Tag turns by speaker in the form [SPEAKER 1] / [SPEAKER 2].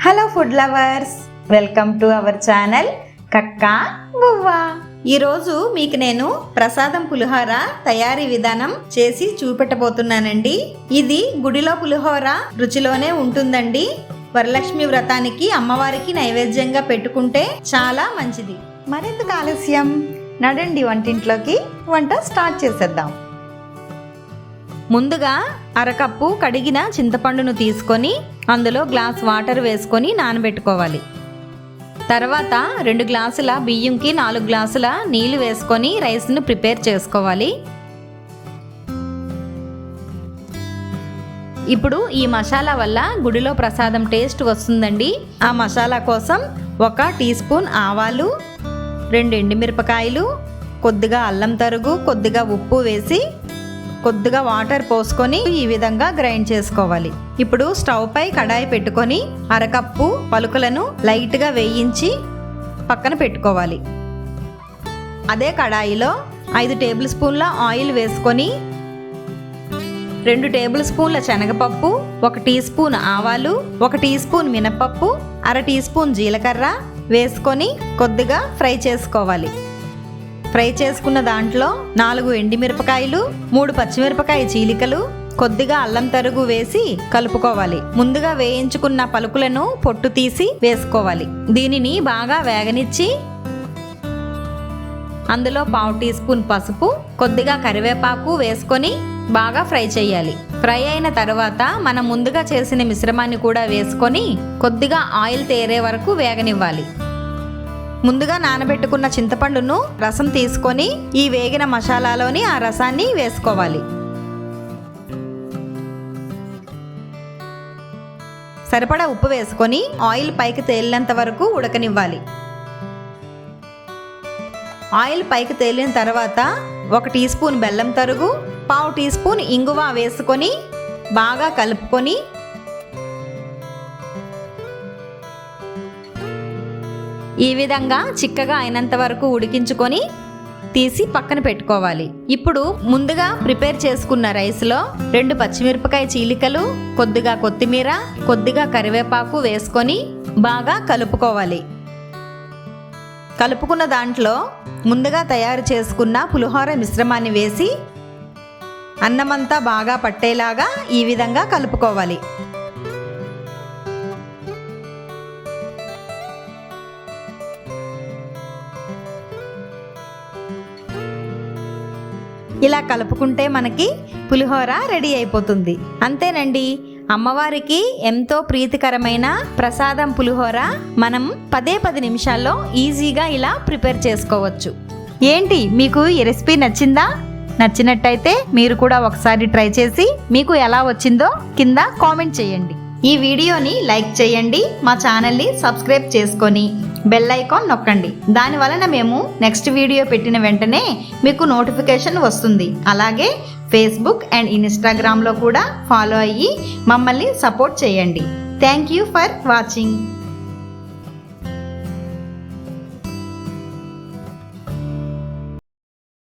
[SPEAKER 1] Hello food lovers, welcome to our channel Kakkabuvva. ఈరోజు మీకు నేను ప్రసాదం పులిహోర తయారీ విధానం చేసి చూపెట్టబోతున్నానండి. ఇది గుడిలో పులిహోర రుచిలోనే ఉంటుందండి. వరలక్ష్మి వ్రతానికి అమ్మవారికి నైవేద్యంగా పెట్టుకుంటే చాలా మంచిది. మరెందుకు ఆలస్యం, నడండి వంటింట్లోకి వంట స్టార్ట్ చేసేద్దాం. ముందుగా అరకప్పు కడిగిన చింతపండును తీసుకొని అందులో గ్లాస్ వాటర్ వేసుకొని నానబెట్టుకోవాలి. తర్వాత 2 గ్లాసుల బియ్యంకి 4 గ్లాసుల నీళ్లు వేసుకొని రైస్ను ప్రిపేర్ చేసుకోవాలి. ఇప్పుడు ఈ మసాలా వల్ల గుడిలో ప్రసాదం టేస్ట్ వస్తుందండి. ఆ మసాలా కోసం 1 టీ స్పూన్ ఆవాలు, 2 ఎండుమిరపకాయలు, కొద్దిగా అల్లం తరుగు, కొద్దిగా ఉప్పు వేసి కొద్దిగా వాటర్ పోసుకొని ఈ విధంగా గ్రైండ్ చేసుకోవాలి. ఇప్పుడు స్టవ్ పై కడాయి పెట్టుకొని అరకప్పు పలుకులను లైట్గా వేయించి పక్కన పెట్టుకోవాలి. అదే కడాయిలో 5 టేబుల్ స్పూన్ల ఆయిల్ వేసుకొని 2 టేబుల్ స్పూన్ల శనగపప్పు, 1 టీ స్పూన్ ఆవాలు, 1 టీ స్పూన్ మినపప్పు, అర టీ స్పూన్ జీలకర్ర వేసుకొని కొద్దిగా ఫ్రై చేసుకోవాలి. ఫ్రై చేసుకున్న దాంట్లో 4 ఎండుమిరపకాయలు, 3 పచ్చిమిరపకాయ చీలికలు, కొద్దిగా అల్లం తరుగు వేసి కలుపుకోవాలి. ముందుగా వేయించుకున్న పలుకులను పొట్టు తీసి వేసుకోవాలి. దీనిని బాగా వేగనిచ్చి అందులో 1/2 టీ స్పూన్ పసుపు, కొద్దిగా కరివేపాకు వేసుకొని బాగా ఫ్రై చేయాలి. ఫ్రై అయిన తర్వాత మనం ముందుగా చేసిన మిశ్రమాన్ని కూడా వేసుకొని కొద్దిగా ఆయిల్ తేరే వరకు వేగనివ్వాలి. ముందుగా నానబెట్టుకున్న చింతపండును రసం తీసుకొని ఈ వేగిన మసాలాలోని ఆ రసాన్ని వేసుకోవాలి. సరిపడా ఉప్పు వేసుకొని ఆయిల్ పైకి తేలినంత వరకు ఉడకనివ్వాలి. ఆయిల్ పైకి తేలిన తర్వాత 1 టీ స్పూన్ బెల్లం తరుగు, 1/2 టీ స్పూన్ ఇంగువ వేసుకొని బాగా కలుపుకొని ఈ విధంగా చిక్కగా అయినంత వరకు ఉడికించుకొని తీసి పక్కన పెట్టుకోవాలి. ఇప్పుడు ముందుగా ప్రిపేర్ చేసుకున్న రైస్లో 2 పచ్చిమిరపకాయ చీలికలు, కొద్దిగా కొత్తిమీర, కొద్దిగా కరివేపాకు వేసుకొని బాగా కలుపుకోవాలి. కలుపుకున్న దాంట్లో ముందుగా తయారు చేసుకున్న పులిహోర మిశ్రమాన్ని వేసి అన్నమంతా బాగా పట్టేలాగా ఈ విధంగా కలుపుకోవాలి. ఇలా కలుపుకుంటే మనకి పులిహోర రెడీ అయిపోతుంది. అంతేనండి, అమ్మవారికి ఎంతో ప్రీతికరమైన ప్రసాదం పులిహోర మనం 10 నిమిషాల్లో ఈజీగా ఇలా ప్రిపేర్ చేసుకోవచ్చు. ఏంటి, మీకు ఈ రెసిపీ నచ్చిందా? నచ్చినట్టయితే మీరు కూడా ఒకసారి ట్రై చేసి మీకు ఎలా వచ్చిందో కింద కామెంట్ చేయండి. ఈ వీడియోని లైక్ చేయండి, మా ఛానల్ని సబ్స్క్రైబ్ చేసుకొని బెల్ ఐకాన్ నొక్కండి. దాని వలన మేము నెక్స్ట్ వీడియో పెట్టిన వెంటనే మీకు నోటిఫికేషన్ వస్తుంది. అలాగే ఫేస్బుక్ అండ్ ఇన్స్టాగ్రామ్లో కూడా ఫాలో అయ్యి మమ్మల్ని సపోర్ట్ చేయండి. Thank you for watching.